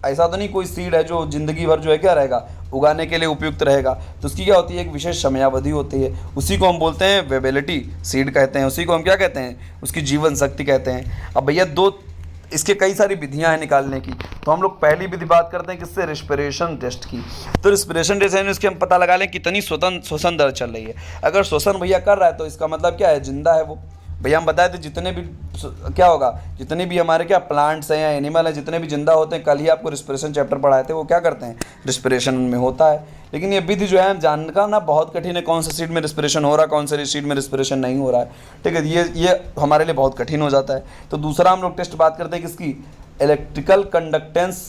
ऐसा तो नहीं कोई सीड है जो जिंदगी भर जो है क्या रहेगा, उगाने के लिए उपयुक्त रहेगा, तो उसकी क्या होती है, एक विशेष समयावधि होती है, उसी को हम बोलते हैं वेबिलिटी सीड कहते हैं, उसी को हम क्या कहते हैं, उसकी जीवन शक्ति कहते हैं। अब भैया दो इसके कई सारी विधियां हैं निकालने की, तो हम लोग पहली विधि बात करते हैं किससे, रिस्पिरेशन टेस्ट की। तो रिस्पिरेशन टेस्ट यानी उसके हम पता लगा लें कितनी श्वसन दर चल रही है। अगर श्वसन भैया कर रहा है तो इसका मतलब क्या है, जिंदा है वो। भैया हम बताए थे जितने भी क्या होगा, जितने भी हमारे क्या प्लांट्स हैं या एनिमल हैं, जितने भी जिंदा होते हैं, कल ही आपको रिस्पिरेशन चैप्टर पढ़ाए थे, वो क्या करते हैं, रिस्पिरेशन में होता है। लेकिन ये विधि जो है हम जानना ना बहुत कठिन है, कौन सा सीड में रिस्पिरेशन हो रहा है, कौन से सीड में रिस्पिरेशन नहीं हो रहा है, ठीक है। ये हमारे लिए बहुत कठिन हो जाता है। तो दूसरा हम लोग टेस्ट बात करते हैं किसकी, इलेक्ट्रिकल कंडक्टेंस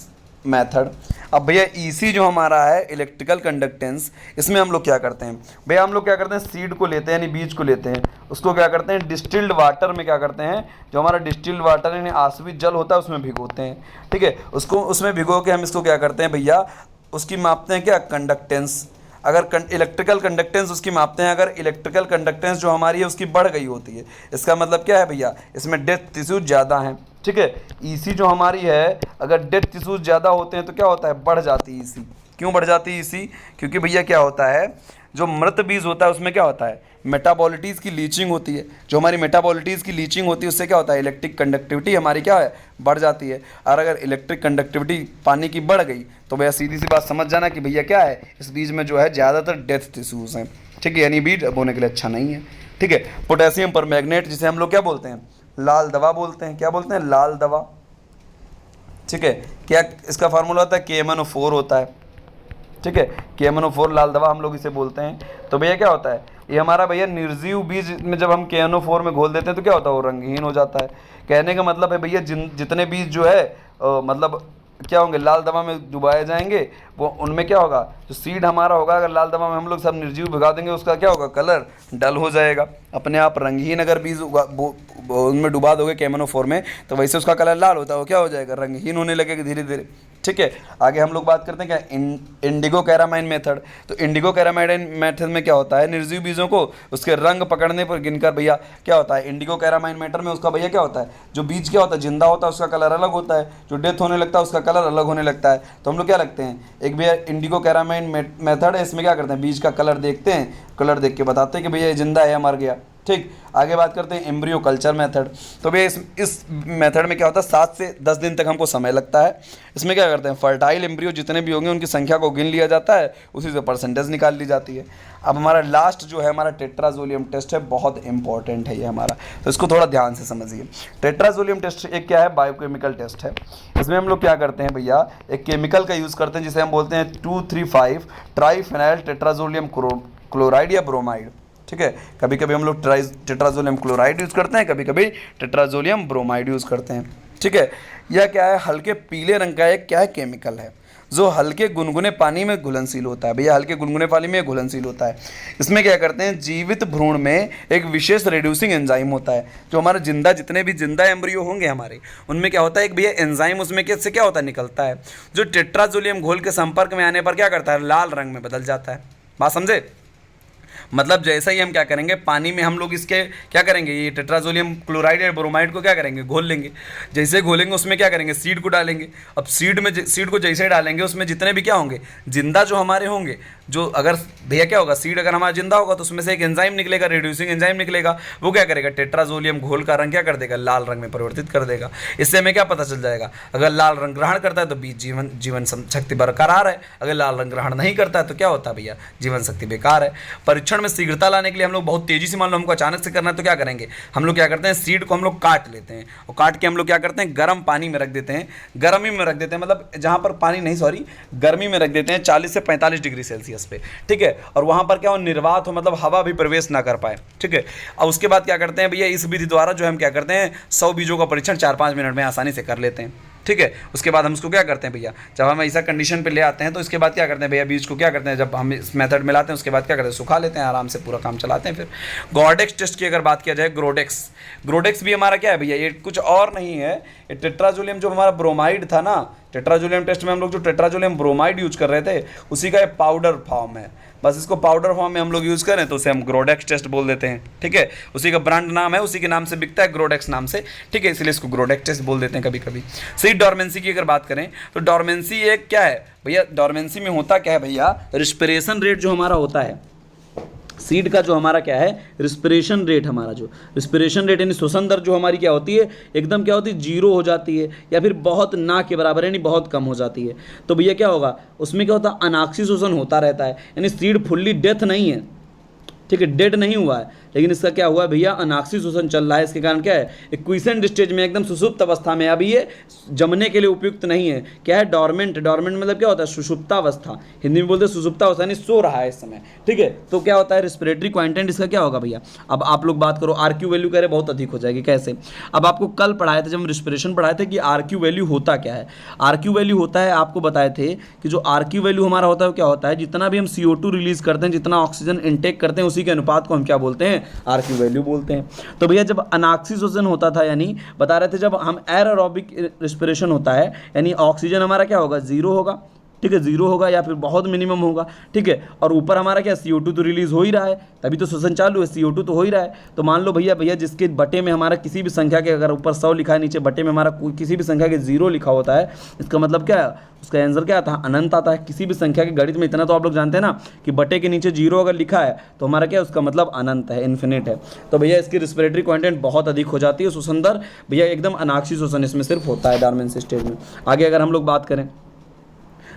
मेथड। अब भैया ईसी जो हमारा है इलेक्ट्रिकल कंडक्टेंस, इसमें हम लोग क्या करते हैं, भैया हम लोग क्या करते हैं, सीड को लेते हैं यानी बीज को लेते हैं, उसको क्या करते हैं, डिस्टिल्ड वाटर में क्या करते हैं, जो हमारा डिस्टिल्ड वाटर यानी आश्रित जल होता है उसमें भिगोते हैं, ठीक है। उसको उसमें भिगो के हम इसको क्या करते हैं भैया, उसकी मापते हैं क्या, कंडक्टेंस। अगर इलेक्ट्रिकल कंडक्टेंस उसकी मापते हैं, अगर इलेक्ट्रिकल कंडक्टेंस जो हमारी है उसकी बढ़ गई होती है, इसका मतलब क्या है भैया, इसमें डेथ टिश्यूज ज़्यादा हैं, ठीक है। ईसी जो हमारी है, अगर डेथ टिश्यूज ज़्यादा होते हैं तो क्या होता है, बढ़ जाती है ईसी। क्यों बढ़ जाती है ईसी, क्योंकि भैया क्या होता है, जो मृत बीज होता है उसमें क्या होता है, मेटाबॉलिटीज़ की लीचिंग होती है। जो हमारी मेटाबॉलिटीज़ की लीचिंग होती है उससे क्या होता है, इलेक्ट्रिक कंडक्टिविटी हमारी क्या है, बढ़ जाती है। और अगर इलेक्ट्रिक कंडक्टिविटी पानी की बढ़ गई तो भैया सीधी सी बात समझ जाना कि भैया क्या है, इस बीज में जो है ज़्यादातर डेथ टिश्यूज़ हैं, ठीक है, यानी बीज बोने के लिए अच्छा नहीं है, ठीक है। पोटेशियम परमैंगनेट जिसे हम लोग क्या बोलते हैं, लाल दवा बोलते हैं, क्या बोलते हैं, लाल दवा, ठीक है। क्या इसका फार्मूला होता है, KMnO4 होता है, ठीक है, KMnO4 लाल दवा हम लोग इसे बोलते हैं। तो भैया क्या होता है, ये हमारा भैया निर्जीव बीज में जब हम KMnO4 में घोल देते हैं तो क्या होता है, वो रंगहीन हो जाता है। कहने का मतलब है भैया जितने बीज जो है मतलब क्या होंगे, लाल दवा में डुबाए जाएंगे, वो उनमें क्या होगा, जो सीड हमारा होगा अगर लाल दवा में हम लोग सब निर्जीव भिगा देंगे, उसका क्या होगा, कलर डल हो जाएगा अपने आप। रंगहीन अगर बीज उनमें डुबा दोगे KMnO4 में तो वैसे उसका कलर लाल होता है, वो क्या हो जाएगा, रंगहीन होने लगेगा धीरे धीरे, ठीक है। आगे हम लोग बात करते हैं क्या, इंडिगो कैरामाइन मेथड। तो इंडिगो कैरामाइन मेथड में क्या होता है, निर्जीव बीजों को उसके रंग पकड़ने पर गिनकर भैया क्या होता है, इंडिगो कैरामाइन मेथड में उसका भैया क्या होता है, जो बीज क्या होता है, जिंदा होता है उसका कलर अलग होता है, जो डेथ होने लगता है उसका कलर अलग होने लगता है। तो हम लोग क्या लगते हैं, एक भैया इंडिगो कैरामाइन मेथड है, इसमें क्या करते हैं, बीज का कलर देखते हैं, कलर देख के बताते हैं कि भैया ये जिंदा है या मर गया, ठीक, आगे बात करते हैं एम्ब्रियो कल्चर मेथड। तो भैया इस मेथड में क्या होता है, 7 से 10 दिन तक हमको समय लगता है। इसमें क्या करते हैं, फर्टाइल एम्ब्रियो जितने भी होंगे उनकी संख्या को गिन लिया जाता है, उसी से परसेंटेज निकाल ली जाती है। अब हमारा लास्ट जो है हमारा टेट्राजोलियम टेस्ट है, बहुत इंपॉर्टेंट है ये हमारा, तो इसको थोड़ा ध्यान से समझिए। टेट्राजोलियम टेस्ट एक क्या है, बायोकेमिकल टेस्ट है। इसमें हम लोग क्या करते हैं भैया, एक केमिकल का यूज़ करते हैं जिसे हम बोलते हैं 2,3,5 ट्राईफेनाइल टेट्राजोलियम क्लोराइड या ब्रोमाइड। ठीक है, कभी कभी हम लोग टेट्राजोलियम क्लोराइड यूज़ करते हैं, कभी कभी टेट्राजोलियम ब्रोमाइड यूज़ करते हैं। ठीक है, यह क्या है, हल्के पीले रंग का एक क्या है, केमिकल है, जो हल्के गुनगुने पानी में घुलनशील होता है। भैया हल्के गुनगुने पानी में घुलनशील होता है। इसमें क्या करते हैं, जीवित भ्रूण में एक विशेष रिड्यूसिंग एंजाइम होता है। जो हमारे जितने भी जिंदा एम्ब्रियो होंगे हमारे, उनमें क्या होता है, एक भैया एंजाइम उसमें कैसे क्या होता है, निकलता है, जो टेट्राजोलियम घोल के संपर्क में आने पर क्या करता है, लाल रंग में बदल जाता है। बात समझे, मतलब जैसा ही हम क्या करेंगे, पानी में हम लोग इसके क्या करेंगे, ये टेट्राजोलियम क्लोराइड या ब्रोमाइड को क्या करेंगे, घोल लेंगे। जैसे घोलेंगे उसमें क्या करेंगे, सीड को डालेंगे। अब सीड को जैसे डालेंगे उसमें जितने भी क्या होंगे, जिंदा जो हमारे होंगे, जो अगर भैया क्या होगा, सीड अगर हमारा जिंदा होगा तो उसमें से एक एंजाइम निकलेगा, रिड्यूसिंग एंजाइम निकलेगा। वो क्या करेगा, टेट्राजोलियम घोल का रंग क्या कर देगा, लाल रंग में परिवर्तित कर देगा। इससे हमें क्या पता चल जाएगा, अगर लाल रंग ग्रहण करता है तो बीज जीवन शक्ति बरकरार है, अगर लाल रंग ग्रहण नहीं करता है तो क्या होता है भैया, जीवन शक्ति बेकार है। परीक्षण में शीघ्रता लाने के लिए हम लोग बहुत तेजी से, मान लो हमको अचानक से करना है तो क्या करेंगे, हम लोग क्या करते हैं, सीड को हम लोग काट लेते हैं और काट के हम लोग क्या करते हैं, गर्म पानी में रख देते हैं, गर्मी में रख देते हैं, मतलब जहाँ पर पानी नहीं, सॉरी गर्मी में रख देते हैं 40 से 45 डिग्री सेल्सियस पे। ठीक है, और वहाँ पर क्या हो, निर्वात हो, मतलब हवा भी प्रवेश ना कर पाए। ठीक है, अब उसके बाद क्या करते हैं भैया, इस विधि द्वारा जो हम क्या करते हैं, 100 बीजों का परीक्षण 4-5 मिनट में आसानी से कर लेते हैं। ठीक है, उसके बाद हम उसको क्या करते हैं भैया, जब हम ऐसा कंडीशन पे ले आते हैं तो इसके बाद क्या करते हैं भैया, बीज को क्या करते हैं, जब हम इस मेथड में लाते हैं उसके बाद क्या करते हैं, सुखा लेते हैं, आराम से पूरा काम चलाते हैं। फिर गॉर्डेक्स टेस्ट की अगर बात किया जाए, ग्रोडेक्स भी हमारा क्या है भैया, ये कुछ और नहीं है, ये टेट्राजोलियम जो हमारा ब्रोमाइड था ना, टेट्राजोलियम टेस्ट में हम लोग जो टेट्राजोलियम ब्रोमाइड यूज कर रहे थे, उसी का एक पाउडर फॉर्म है। बस इसको पाउडर फॉर्म में हम लोग यूज़ करें तो उसे हम ग्रोडेक्स टेस्ट बोल देते हैं। ठीक है, उसी का ब्रांड नाम है, उसी के नाम से बिकता है, ग्रोडेक्स नाम से। ठीक है, इसलिए इसको ग्रोडेक्स टेस्ट बोल देते हैं कभी कभी। सीड डॉर्मेंसी की अगर बात करें तो डॉर्मेंसी एक क्या है भैया, डॉर्मेंसी में होता क्या है भैया, रिस्पिरेशन रेट जो हमारा होता है, सीड का जो हमारा क्या है, रिस्पिरेशन रेट, हमारा जो रिस्पिरेशन रेट यानी श्वसन दर जो हमारी क्या होती है, एकदम क्या होती है, 0 हो जाती है, या फिर बहुत ना के बराबर यानी बहुत कम हो जाती है। तो भैया क्या होगा, उसमें क्या होता है, अनाक्षी श्वसन होता रहता है, यानी सीड फुल्ली डेथ नहीं है। ठीक है, डेड नहीं हुआ है, लेकिन इसका क्या हुआ है भैया, अनाक्षी श्वसन चल रहा है। इसके कारण क्या है, एक क्विसेंट स्टेज में, एकदम सुषुप्त अवस्था में, अभी ये जमने के लिए उपयुक्त नहीं है। क्या है, डॉर्मेंट मतलब क्या होता है, सुषुप्तावस्था, हिंदी में बोलते हैं सुषुप्तावस्था, यानी सो रहा है इस समय। ठीक है, तो क्या होता है, रिस्पिरेटरी क्वांटेंट इसका क्या होगा भैया। अब आप लोग बात करो, आरक्यू वैल्यू कह रहे बहुत अधिक हो जाएगी, कैसे। अब आपको कल पढ़ाए थे, जब हम रिस्पिरेशन पढ़ाए थे, कि आरक्यू वैल्यू होता क्या है। आरक्यू वैल्यू होता है, आपको बताए थे कि जो आरक्यू वैल्यू हमारा होता है वो क्या होता है, जितना भी हम CO2 रिलीज करते हैं, जितना ऑक्सीजन इनटेक करते हैं, उसी के अनुपात को हम क्या बोलते हैं, आरक्यू वैल्यू बोलते हैं। तो भैया जब अनाक्षी श्वसन होता था, यानी बता रहे थे, जब हम एरोबिक रिस्पिरेशन होता है, यानी ऑक्सीजन हमारा क्या होगा, 0 होगा। ठीक है, 0 होगा या फिर बहुत मिनिमम होगा। ठीक है, और ऊपर हमारा क्या, CO2 तो रिलीज हो ही रहा है, तभी तो श्वसन चालू है, CO2 तो हो ही रहा है। तो मान लो भैया जिसके बटे में हमारा किसी भी संख्या के, अगर ऊपर 100 लिखा है, नीचे बटे में हमारा किसी भी संख्या के 0 लिखा होता है, इसका मतलब क्या है, उसका आंसर क्या आता है, अनंत आता है। किसी भी संख्या के गणित में इतना तो आप लोग जानते हैं ना, कि बटे के नीचे 0 अगर लिखा है तो हमारा क्या है, उसका मतलब अनंत है, इन्फिनिट है। तो भैया इसकी रिस्पिरेटरी क्वांटेंट बहुत अधिक हो जाती है, श्वसन दर भैया एकदम अनाक्षी श्वसन इसमें सिर्फ होता है, डॉर्मेंसी स्टेज में। आगे अगर हम लोग बात करें,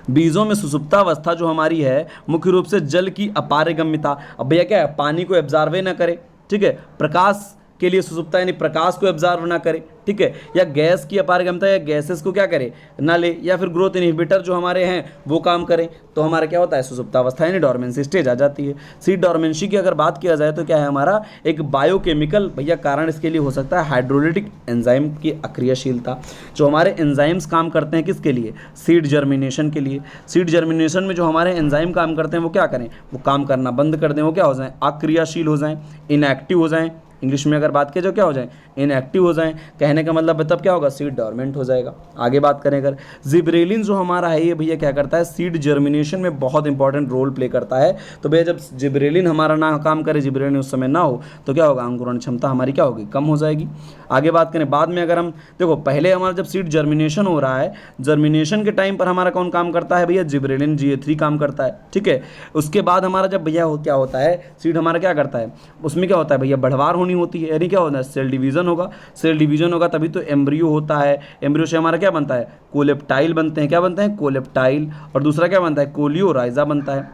बीजों में सुसुप्तावस्था जो हमारी है, मुख्य रूप से जल की अपारगम्यता। अब भैया क्या है, पानी को एब्जॉर्वे ना करे। ठीक है, प्रकाश के लिए सुसुप्ता यानी प्रकाश को एब्जॉर्व ना करे। ठीक है, या गैस की अपारगम्यता, या गैसेस को क्या करे, ना ले, या फिर ग्रोथ इनहिबिटर जो हमारे हैं वो काम करें, तो हमारा क्या होता है, सुसुप्तावस्था यानी डॉर्मेंसी स्टेज आ जाती है। सीड डॉर्मेंसी की अगर बात किया जाए तो क्या है, हमारा एक बायोकेमिकल भैया कारण इसके लिए हो सकता है, हाइड्रोलिटिक एंजाइम की अक्रियाशीलता। जो हमारे एंजाइम्स काम करते हैं किसके लिए, सीड जर्मिनेशन के लिए। सीड जर्मिनेशन में जो हमारे एंजाइम काम करते हैं वो क्या करें, वो काम करना बंद कर दें, वो क्या हो जाए, अक्रियाशील हो जाएं, इनएक्टिव हो जाएं, इंग्लिश में अगर बात की जो क्या हो जाए, इनएक्टिव हो जाएं। कहने का मतलब तब क्या होगा, सीड डोरमेंट हो जाएगा। आगे बात करें अगर जिब्रेलिन जो हमारा है ये भैया क्या करता है, सीड जर्मिनेशन में बहुत इंपॉर्टेंट रोल प्ले करता है। तो भैया जब जिब्रेलिन हमारा ना काम करे, जिब्रेलिन उस समय ना हो, तो क्या होगा, अंकुरण क्षमता हमारी क्या होगी, कम हो जाएगी। आगे बात करें बाद में, अगर हम देखो पहले हमारा जब सीड जर्मिनेशन हो रहा है, जर्मिनेशन के टाइम पर हमारा कौन काम करता है भैया, जिब्रेलिन GA3 काम करता है, ठीक है। उसके बाद हमारा जब भैया क्या होता है, सीड हमारा क्या करता है, उसमें क्या होता है भैया, बढ़वार होनी होती है, यानी क्या होता है, सेल डिवीजन होगा। सेल डिवीजन होगा तभी तो एम्ब्रियो होता है। एम्ब्रियो से हमारा क्या बनता है, कोलेप्टाइल बनते हैं। क्या बनते हैं, कोलेप्टाइल। और दूसरा क्या बनता है, कोलियोराइजा बनता है।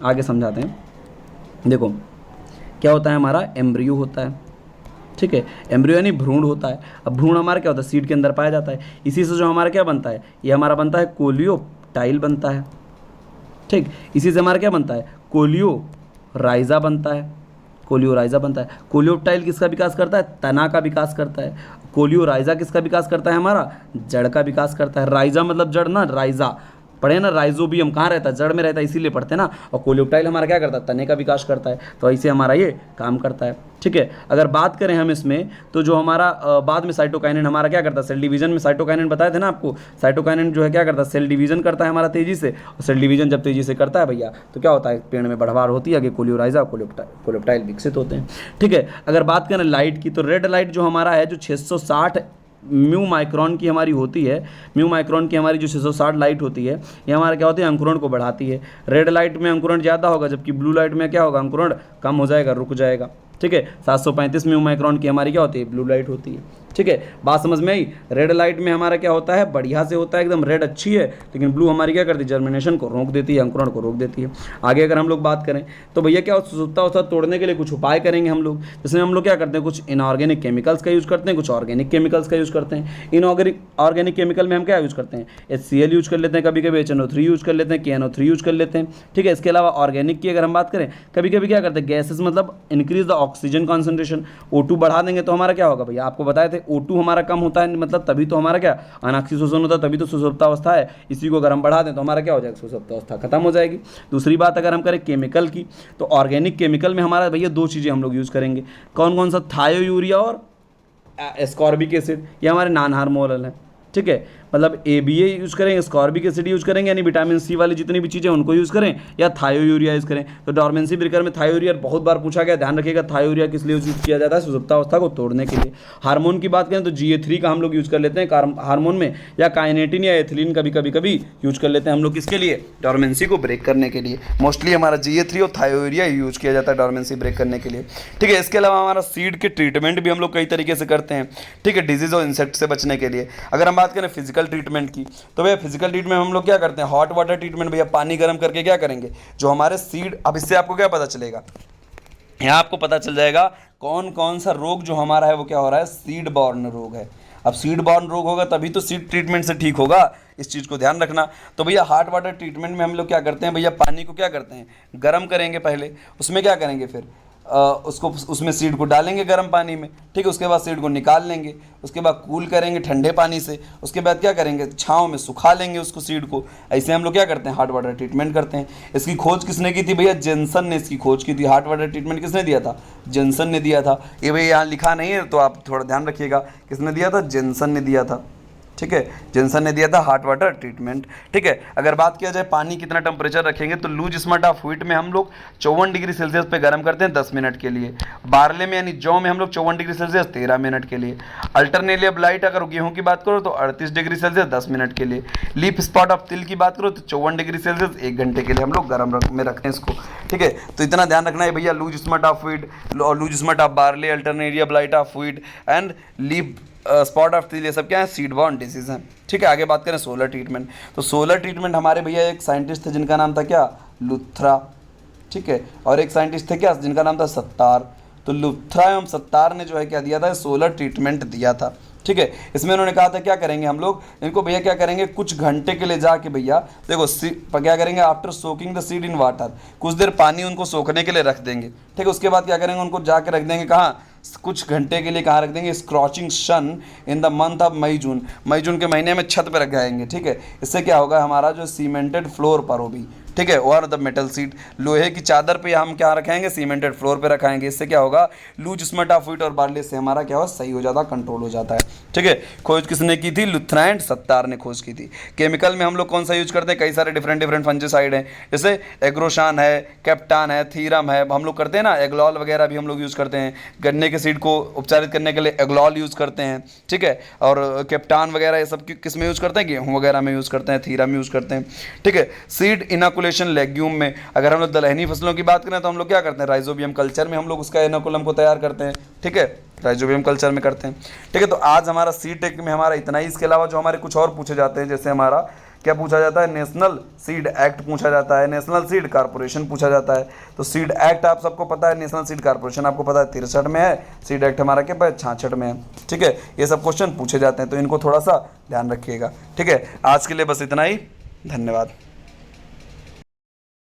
आगे समझाते हैं। देखो क्या होता है, हमारा एम्ब्रियो होता है, ठीक है। एम्ब्रियो यानी भ्रूण होता है। अब भ्रूण हमारा क्या होता है, सीड के अंदर पाया जाता है। इसी से जो हमारा क्या बनता है, ये हमारा बनता है कोलियोप्टाइल बनता है, ठीक। इसी से हमारा क्या बनता है, कोलियोराइजा बनता है। कोलियोराइजा बनता है। कोलियोप्टाइल किसका विकास करता है, तना का विकास करता है। कोलियोराइजा किसका विकास करता है, हमारा जड़ का विकास करता है। राइजा मतलब जड़ ना, राइजा पढ़े ना, राइजोबियम कहाँ रहता है, जड़ में रहता है, इसीलिए पढ़ते हैं ना। और कोलियोप्टाइल हमारा क्या करता है, तने का विकास करता है। तो ऐसे हमारा ये काम करता है, ठीक है। अगर बात करें हम इसमें, तो जो हमारा बाद में साइटोकाइनिन हमारा क्या करता है, सेल डिवीजन में साइटोकाइनिन बताए थे ना आपको। साइटोकाइनिन जो है क्या करता है, सेल डिवीजन करता है हमारा तेजी से। और सेल डिवीजन जब तेजी से करता है भैया, तो क्या होता है, पेड़ में बढ़वार होती है, आगे कोलियोराइजा कोलियोप्टाइल विकसित होते हैं, ठीक है। अगर बात करें लाइट की, तो रेड लाइट जो हमारा है, जो 660 म्यू माइक्रोन की हमारी होती है, म्यू माइक्रोन की हमारी जो 660 लाइट होती है, ये हमारा क्या होती है, अंकुरण को बढ़ाती है। रेड लाइट में अंकुरण ज़्यादा होगा, जबकि ब्लू लाइट में क्या होगा, अंकुरण कम हो जाएगा, रुक जाएगा, ठीक है। 735 म्यू माइक्रोन की हमारी क्या होती है, ब्लू लाइट होती है, ठीक है। बात समझ में आई। रेड लाइट में हमारा क्या होता है, बढ़िया से होता है, एकदम रेड अच्छी है, लेकिन ब्लू हमारी क्या करती है, जर्मिनेशन को रोक देती है, अंकुरण को रोक देती है। आगे अगर हम लोग बात करें, तो भैया क्या सुसुप्ता अवस्था तोड़ने के लिए कुछ उपाय करेंगे हम लोग। जिसमें हम लोग क्या करते हैं, कुछ इनऑर्गेनिक केमिकल्स का यूज़ करते हैं, कुछ ऑर्गेनिक केमिकल्स का यूज़ करते हैं। ऑर्गेनिक केमिकल में हम क्या यूज़ करते हैं, HCl यूज़ कर लेते हैं, कभी कभी HNO3 यूज़ कर लेते हैं, KNO3 यूज़ कर लेते हैं, ठीक है। इसके अलावा ऑर्गेनिक की अगर हम बात करें, कभी कभी क्या करते हैं, गैसेस मतलब increase the oxygen concentration, O2 बढ़ा देंगे तो हमारा क्या होगा भैया, आपको बताए थे O2 हमारा कम होता है, मतलब तभी तो हमारा क्या अनाक्षी शोषण होता है, तभी तो सुसुप्ता अवस्था है। इसी को अगर हम बढ़ा दें तो हमारा क्या हो जाएगा, सुसुप्ता अवस्था खत्म हो जाएगी। दूसरी बात अगर हम करें केमिकल की, तो ऑर्गेनिक केमिकल में हमारा भैया 2 चीज़ें हम लोग यूज़ करेंगे। कौन कौन सा, थायोयूरिया और एस्कॉर्बिक एसिड, ये हमारे नॉन हार्मोनल हैं, ठीक है। मतलब ABA यूज़ करेंगे, एस्कॉर्बिक एसिड यूज़ करेंगे, यानी विटामिन C वाली जितनी भी चीज़ें उनको यूज़ करें, या थायोयूरिया यूज़ करें। तो डॉर्मेंसी ब्रेकर में थायोयूरिया बहुत बार पूछा गया, ध्यान रखिएगा। थायोयूरिया किस लिए यूज़ किया जाता है, सुसुप्ता अवस्था को तोड़ने के लिए। हार्मोन की बात करें तो GA3 का हम लोग यूज़ कर लेते हैं हार्मोन में, या काइनेटिन या एथिलीन का भी कभी यूज़ कर लेते हैं हम लोग, किसके लिए, डॉर्मेंसी को ब्रेक करने के लिए। मोस्टली हमारा GA3 और थायोयूरिया यूज़ किया जाता है डॉर्मेंसी ब्रेक करने के लिए, ठीक है। इसके अलावा हमारा सीड के ट्रीटमेंट भी हम लोग कई तरीके से करते हैं, ठीक है, डिजीज़ और इंसेक्ट से बचने के लिए। अगर हम बात करें फिजिकल ट्रीटमेंट की, तो भैया फिजिकल ट्रीटमेंट हम लोग क्या करते हैं, हॉट वाटर ट्रीटमेंट, भैया पानी गर्म करके क्या करेंगे, जो हमारे सीड, अब इससे आपको क्या पता चलेगा, यहाँ आपको पता चल जाएगा कौन कौन सा रोग जो हमारा है वो क्या हो रहा है, सीड बॉर्न रोग है। अब सीड बॉर्न रोग होगा तभी तो सीड ट्रीटमेंट से ठीक होगा, इस चीज़ को ध्यान रखना। तो भैया हॉट वाटर ट्रीटमेंट में हम लोग क्या करते हैं भैया, पानी को क्या करते हैं, गर्म करेंगे पहले, उसमें क्या करेंगे, फिर उसको उसमें सीड को डालेंगे गर्म पानी में, ठीक है। उसके बाद सीड को निकाल लेंगे, उसके बाद कूल करेंगे ठंडे पानी से, उसके बाद क्या करेंगे, छांव में सुखा लेंगे उसको सीड को। ऐसे हम लोग क्या करते हैं, हॉट वाटर ट्रीटमेंट करते हैं। इसकी खोज किसने की थी भैया, जेनसन ने इसकी खोज की थी। हॉट वाटर ट्रीटमेंट किसने दिया था, जेनसन ने दिया था। ये भैया यहाँ लिखा नहीं है तो आप थोड़ा ध्यान रखिएगा, किसने दिया था, जेनसन ने दिया था, ठीक है। जेनसन ने दिया था हॉट वाटर ट्रीटमेंट, ठीक है। अगर बात किया जाए पानी कितना टेम्परेचर रखेंगे, तो लूज स्मट ऑफ व्हीट में हम लोग 54 डिग्री सेल्सियस पे गर्म करते हैं 10 मिनट के लिए। बारले में यानी जौ में हम लोग 54 डिग्री सेल्सियस 13 मिनट के लिए। अल्टरनेटिव ब्लाइट अगर गेहूं की बात करो तो 38 डिग्री सेल्सियस 10 मिनट के लिए। लीफ स्पॉट ऑफ तिल की बात करो तो 54 डिग्री सेल्सियस 1 घंटे के लिए हम लोग गर्म में रखते हैं इसको, ठीक है। तो इतना ध्यान रखना है भैया, loose smut of wheat, loose smut of barley, alternative blight of wheat and leaf spot of til, ये सब क्या है, सीड बॉर्न डिसीज हैं, ठीक है। आगे बात करें सोलर ट्रीटमेंट, तो सोलर ट्रीटमेंट हमारे भैया एक साइंटिस्ट थे जिनका नाम था क्या, लुथरा, ठीक है। और एक साइंटिस्ट थे क्या, जिनका नाम था सत्तार। तो लुथरा एवं सत्तार ने जो है क्या दिया था, सोलर ट्रीटमेंट दिया था, ठीक है। इसमें उन्होंने कहा था क्या करेंगे हम लोग, इनको भैया क्या करेंगे, कुछ घंटे के लिए जाके भैया देखो क्या करेंगे, after soaking the seed in water, कुछ देर पानी उनको सोखने के लिए रख देंगे, ठीक है। उसके बाद क्या करेंगे, उनको जाके रख देंगे कहाँ, कुछ घंटे के लिए कहाँ रख देंगे, scorching sun in the month of May June, मई जून के महीने में छत पर रख जाएंगे, ठीक है। इससे क्या होगा, हमारा जो सीमेंटेड फ्लोर पर हो भी, ठीक है, और द मेटल सीट, लोहे की चादर पे हम क्या रखेंगे, सीमेंटेड फ्लोर पे रखाएंगे। इससे क्या होगा, लूज स्मट ऑफ व्हीट और बार्ले से हमारा क्या हो, सही हो जाता, कंट्रोल हो जाता है। ठीक है, खोज किसने की थी, लुथ्राइंड सत्तार ने खोज की थी। केमिकल में हम लोग कौन सा यूज करते हैं, कई सारे डिफरेंट डिफरेंट फंजीसाइड हैं, जैसे एग्रोशान है, कैप्टान है, थीरम है, हम लोग करते हैं ना, एग्लॉल वगैरह भी हम लोग यूज़ करते हैं। गन्ने के सीड को उपचारित करने के लिए एग्लॉल यूज़ करते हैं। ठीक है, और कैप्टान वगैरह ये सब किस में यूज़ करते हैं, गेहूँ वगैरह में यूज़ करते हैं, थीरम यूज़ करते हैं। ठीक है, सीड इनाकुलेशन लेग्यूम में, अगर हम लोग दलहनी फसलों की बात करें तो हम लोग क्या करते हैं, राइजोबियम कल्चर में हम लोग उसका इनोकुलम को तैयार करते हैं। ठीक है, राइजोबियम कल्चर में करते हैं। ठीक है, तो आज हमारा सी टेक में हमारा इतना ही। इसके अलावा जो हमारे कुछ और पूछे जाते हैं, जैसे हमारा क्या पूछा जाता है, नेशनल सीड एक्ट पूछा जाता है, नेशनल सीड कारपोरेशन पूछा जाता है। तो सीड एक्ट आप सबको पता है, नेशनल सीड कारपोरेशन आपको पता है 63 में है, सीड एक्ट हमारा क्या पास 66 में है। ठीक है, ये सब क्वेश्चन पूछे जाते हैं, तो इनको थोड़ा सा ध्यान रखिएगा। ठीक है, आज के लिए बस इतना ही, धन्यवाद।